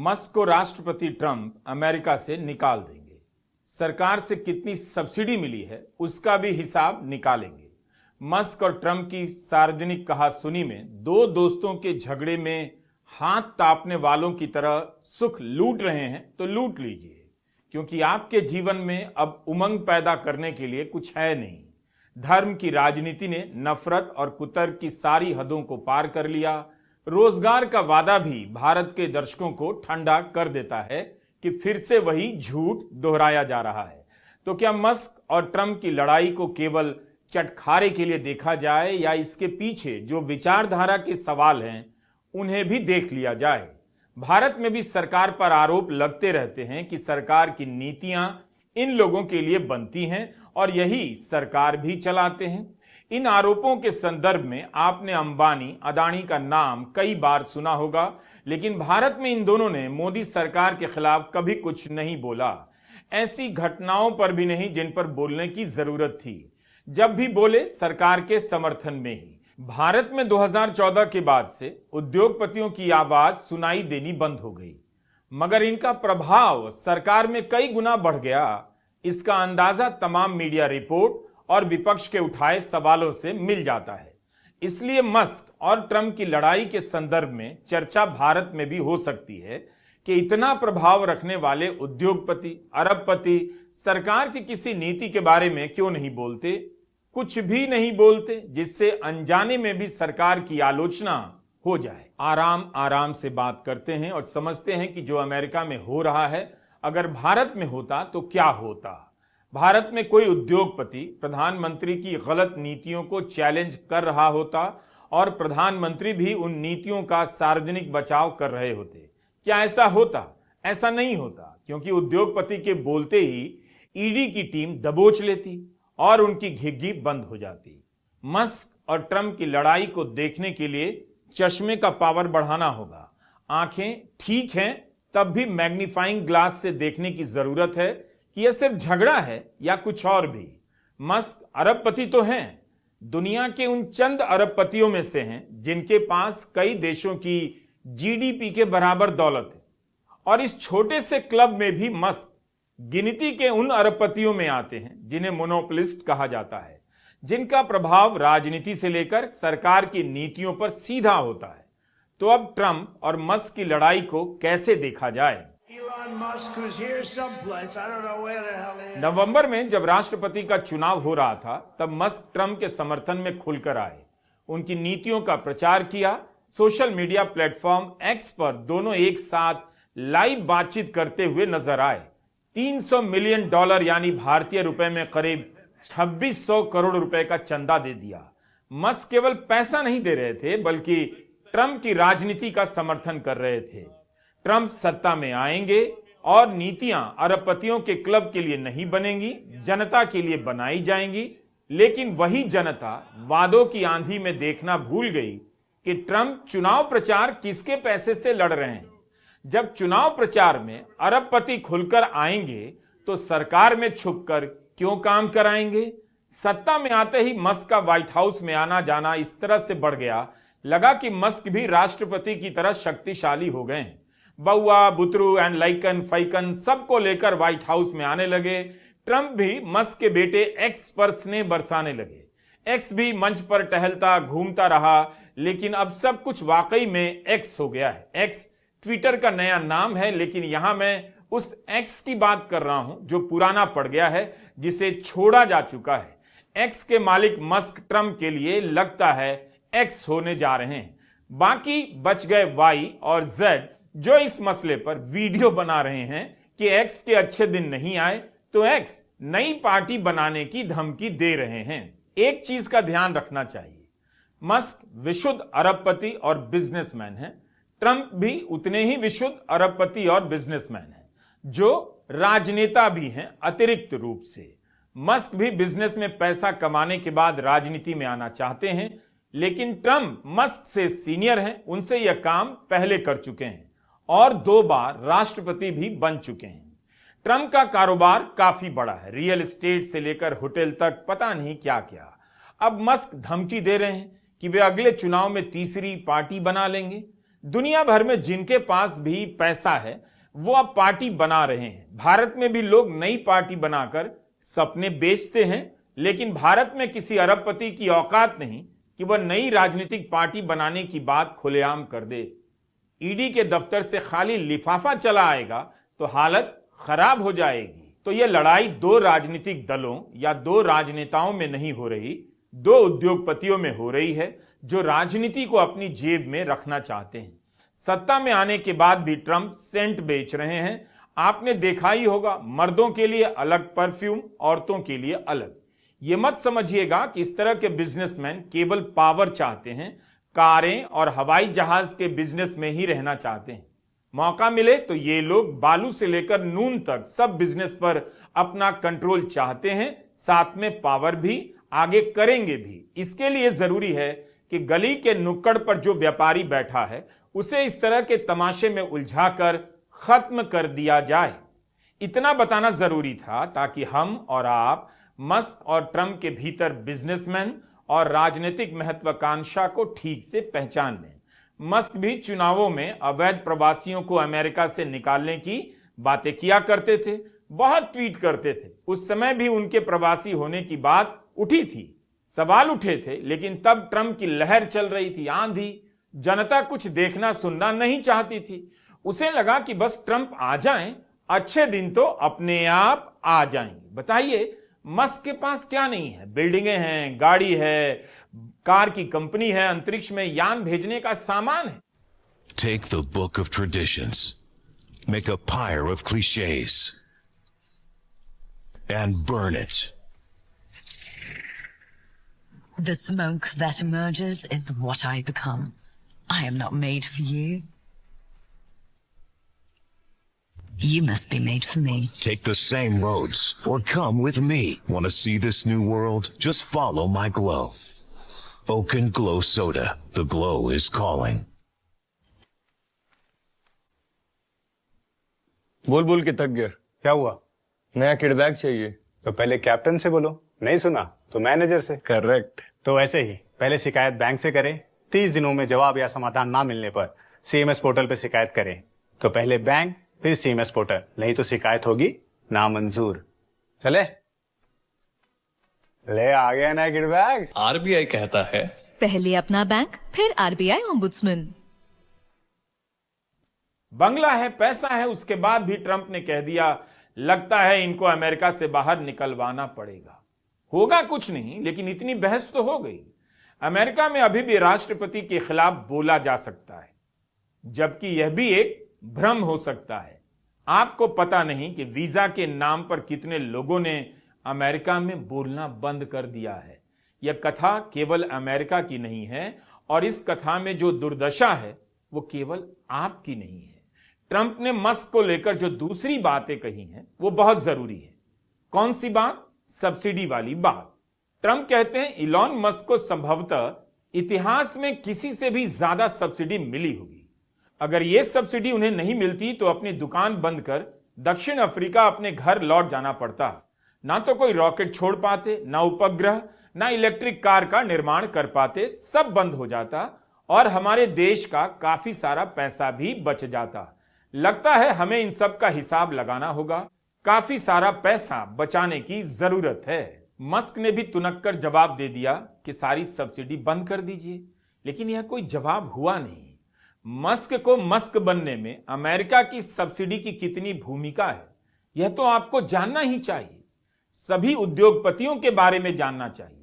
Musk को राष्ट्रपति Trump America से निकाल देंगे। सरकार से कितनी सब्सिडी मिली है उसका भी हिसाब निकालेंगे। मस्क और ट्रंप की सार्वजनिक कहासुनी में दो दोस्तों के झगड़े में हाथ तापने वालों की तरह सुख लूट रहे हैं तो लूट लीजिए, क्योंकि आपके जीवन में अब उमंग पैदा करने के लिए कुछ है नहीं। धर्म की राजनीति ने नफरत और कुतर्क की सारी हदों को पार कर लिया। रोजगार का वादा भी भारत के दर्शकों को ठंडा कर देता है कि फिर से वही झूठ दोहराया जा रहा है। तो क्या मस्क और ट्रंप की लड़ाई को केवल चटखारे के लिए देखा जाए या इसके पीछे जो विचारधारा के सवाल हैं उन्हें भी देख लिया जाए। भारत में भी सरकार पर आरोप लगते रहते हैं कि सरकार की नीतियां इन लोगों के लिए बनती हैं और यही सरकार भी चलाते हैं। इन आरोपों के संदर्भ में आपने अंबानी, अदानी का नाम कई बार सुना होगा, लेकिन भारत में इन दोनों ने मोदी सरकार के खिलाफ कभी कुछ नहीं बोला। ऐसी घटनाओं पर भी नहीं जिन पर बोलने की जरूरत थी। जब भी बोले सरकार के समर्थन में ही। भारत में 2014 के बाद से उद्योगपतियों की आवाज सुनाई देनी बंद हो गई, मगर इनका प्रभाव सरकार में कई गुना बढ़ गया। इसका अंदाजा तमाम मीडिया रिपोर्ट और विपक्ष के उठाए सवालों से मिल जाता है। इसलिए मस्क और ट्रंप की लड़ाई के संदर्भ में चर्चा भारत में भी हो सकती है कि इतना प्रभाव रखने वाले उद्योगपति, अरबपति सरकार की किसी नीति के बारे में क्यों नहीं बोलते, कुछ भी नहीं बोलते, जिससे अनजाने में भी सरकार की आलोचना हो जाए। आराम आराम से बात करते हैं और समझते हैं कि जो अमेरिका में हो रहा है अगर भारत में होता तो क्या होता। भारत में कोई उद्योगपति प्रधानमंत्री की गलत नीतियों को चैलेंज कर रहा होता और प्रधानमंत्री भी उन नीतियों का सार्वजनिक बचाव कर रहे होते, क्या ऐसा होता? ऐसा नहीं होता, क्योंकि उद्योगपति के बोलते ही ईडी की टीम दबोच लेती और उनकी घिग्गी बंद हो जाती। मस्क और ट्रंप की लड़ाई को देखने के लिए चश्मे का पावर बढ़ाना होगा। आंखें ठीक हैं तब भी मैग्नीफाइंग ग्लास से देखने की जरूरत है कि यह सिर्फ झगड़ा है या कुछ और भी। मस्क अरबपति तो हैं, दुनिया के उन चंद अरबपतियों में से हैं जिनके पास कई देशों की जीडीपी के बराबर दौलत है, और इस छोटे से क्लब में भी मस्क गिनती के उन अरबपतियों में आते हैं जिन्हें मोनोपोलिस्ट कहा जाता है, जिनका प्रभाव राजनीति से लेकर सरकार की नीतियों पर सीधा होता है। तो अब ट्रंप और मस्क की लड़ाई को कैसे देखा जाए? नवंबर में जब राष्ट्रपति का चुनाव हो रहा था तब मस्क ट्रंप के समर्थन में खुलकर आए, उनकी नीतियों का प्रचार किया। सोशल मीडिया प्लेटफॉर्म एक्स पर दोनों एक साथ लाइव बातचीत करते हुए नजर आए। $300 मिलियन यानी भारतीय रुपए में करीब 2600 करोड़ रुपए का चंदा दे दिया। मस्क केवल पैसा नहीं दे रहे थे बल्कि ट्रंप की राजनीति का समर्थन कर रहे थे। ट्रंप सत्ता में आएंगे और नीतियां अरबपतियों के क्लब के लिए नहीं बनेंगी, जनता के लिए बनाई जाएंगी। लेकिन वही जनता वादों की आंधी में देखना भूल गई कि ट्रंप चुनाव प्रचार किसके पैसे से लड़ रहे हैं। जब चुनाव प्रचार में अरबपति खुलकर आएंगे तो सरकार में छुपकर क्यों काम कराएंगे? सत्ता में आते ही मस्क का व्हाइट हाउस में आना जाना इस तरह से बढ़ गया, लगा कि मस्क भी राष्ट्रपति की तरह शक्तिशाली हो गए हैं। बउआ, बुतरू एंड लाइकन फाइकन सबको लेकर व्हाइट हाउस में आने लगे। ट्रंप भी मस्क के बेटे एक्स पर स्नेह बरसाने लगे। एक्स भी मंच पर टहलता घूमता रहा, लेकिन अब सब कुछ वाकई में एक्स हो गया है। एक्स ट्विटर का नया नाम है, लेकिन यहां मैं उस एक्स की बात कर रहा हूं जो पुराना पड़ गया है, जिसे छोड़ा जा चुका है। एक्स के मालिक मस्क ट्रंप के लिए लगता है एक्स होने जा रहे हैं। बाकी बच गए वाई और जेड जो इस मसले पर वीडियो बना रहे हैं कि एक्स के अच्छे दिन नहीं आए तो एक्स नई पार्टी बनाने की धमकी दे रहे हैं। एक चीज का ध्यान रखना चाहिए, मस्क विशुद्ध अरबपति और बिजनेसमैन है। ट्रंप भी उतने ही विशुद्ध अरबपति और बिजनेसमैन है, जो राजनेता भी हैं अतिरिक्त रूप से। मस्क भी बिजनेस में पैसा कमाने के बाद राजनीति में आना चाहते हैं, लेकिन ट्रंप मस्क से सीनियर हैं, उनसे यह काम पहले कर चुके हैं और 2 बार राष्ट्रपति भी बन चुके हैं। ट्रंप का कारोबार काफी बड़ा है, रियल एस्टेट से लेकर होटल तक पता नहीं क्या क्या। अब मस्क धमकी दे रहे हैं कि वे अगले चुनाव में तीसरी पार्टी बना लेंगे। दुनिया भर में जिनके पास भी पैसा है वो अब पार्टी बना रहे हैं। भारत में भी लोग नई पार्टी बनाकर सपने बेचते हैं, लेकिन भारत में किसी अरबपति की औकात नहीं कि वह नई राजनीतिक पार्टी बनाने की बात खुलेआम कर दे। ईडी के दफ्तर से खाली लिफाफा चला आएगा तो हालत खराब हो जाएगी। तो यह लड़ाई दो राजनीतिक दलों या दो राजनेताओं में नहीं हो रही, दो उद्योगपतियों में हो रही है जो राजनीति को अपनी जेब में रखना चाहते हैं। सत्ता में आने के बाद भी ट्रंप सेंट बेच रहे हैं। आपने देखा ही होगा, मर्दों के लिए अलग परफ्यूम, औरतों के लिए अलग। यह मत समझिएगा कि इस तरह के बिजनेसमैन केवल पावर चाहते हैं, कारें और हवाई जहाज के बिजनेस में ही रहना चाहते हैं। मौका मिले तो ये लोग बालू से लेकर नून तक सब बिजनेस पर अपना कंट्रोल चाहते हैं, साथ में पावर भी, आगे करेंगे भी। इसके लिए जरूरी है कि गली के नुक्कड़ पर जो व्यापारी बैठा है उसे इस तरह के तमाशे में उलझाकर खत्म कर दिया जाए। इतना बताना जरूरी था ताकि हम और आप मस्क और ट्रंप के भीतर बिजनेसमैन और राजनीतिक महत्वाकांक्षा को ठीक से पहचान लें। मस्क भी चुनावों में अवैध प्रवासियों को अमेरिका से निकालने की बातें किया करते थे, बहुत ट्वीट करते थे। उस समय भी उनके प्रवासी होने की बात उठी थी, सवाल उठे थे, लेकिन तब ट्रंप की लहर चल रही थी, आंधी। जनता कुछ देखना सुनना नहीं चाहती थी। उसे लगा कि बस ट्रंप आ जाएं, अच्छे दिन तो अपने आप आ जाएंगे। बताइए, मस्क के पास क्या नहीं है? बिल्डिंगें हैं, गाड़ी है, कार की कंपनी है, अंतरिक्ष में यान भेजने का सामान है। Take the book of traditions, make a pyre of cliches, and burn it. The smoke that emerges is what I become. I am not made for you. You must be made for me. Take the same roads, or come with me. Want to see this new world? Just follow my glow. Oaken Glow Soda. The glow is calling. बोल बोल के थक गया। क्या हुआ? नया kid bag चाहिए। तो पहले कैप्टन से बोलो, नहीं सुना तो मैनेजर से। करेक्ट। तो ऐसे ही पहले शिकायत बैंक से करें, 30 दिनों में जवाब या समाधान ना मिलने पर सीएमएस पोर्टल पे शिकायत करें। तो पहले बैंक फिर सीएमएस पोर्टल, नहीं तो शिकायत होगी नामंजूर। चले। ले आ गया ना किड बैग। आरबीआई कहता है, पहले अपना बैंक फिर आरबीआई ओम्बुड्समैन। बंगला है, पैसा है, उसके बाद भी ट्रंप ने कह दिया लगता है इनको अमेरिका से बाहर निकलवाना पड़ेगा। होगा कुछ नहीं, लेकिन इतनी बहस तो हो गई। अमेरिका में अभी भी राष्ट्रपति के खिलाफ बोला जा सकता है, जबकि यह भी एक भ्रम हो सकता है। आपको पता नहीं कि वीजा के नाम पर कितने लोगों ने अमेरिका में बोलना बंद कर दिया है। यह कथा केवल अमेरिका की नहीं है, और इस कथा में जो दुर्दशा है वो केवल आपकी नहीं है। ट्रंप ने मस्क को लेकर जो दूसरी बातें कही हैं वो बहुत जरूरी है। कौन सी बात? सब्सिडी वाली बात। ट्रंप कहते हैं इलॉन मस्क को संभवतः इतिहास में किसी से भी ज्यादा सब्सिडी मिली होगी। अगर यह सब्सिडी उन्हें नहीं मिलती तो अपनी दुकान बंद कर दक्षिण अफ्रीका अपने घर लौट जाना पड़ता। ना तो कोई रॉकेट छोड़ पाते, ना उपग्रह, ना इलेक्ट्रिक कार का निर्माण कर पाते, सब बंद हो जाता और हमारे देश का काफी सारा पैसा भी बच जाता। लगता है हमें इन सब का हिसाब लगाना होगा। काफी सारा पैसा बचाने की जरूरत है। मस्क ने भी तुनक कर जवाब दे दिया कि सारी सब्सिडी बंद कर दीजिए, लेकिन यह कोई जवाब हुआ नहीं। मस्क को मस्क बनने में अमेरिका की सब्सिडी की कितनी भूमिका है, यह तो आपको जानना ही चाहिए। सभी उद्योगपतियों के बारे में जानना चाहिए।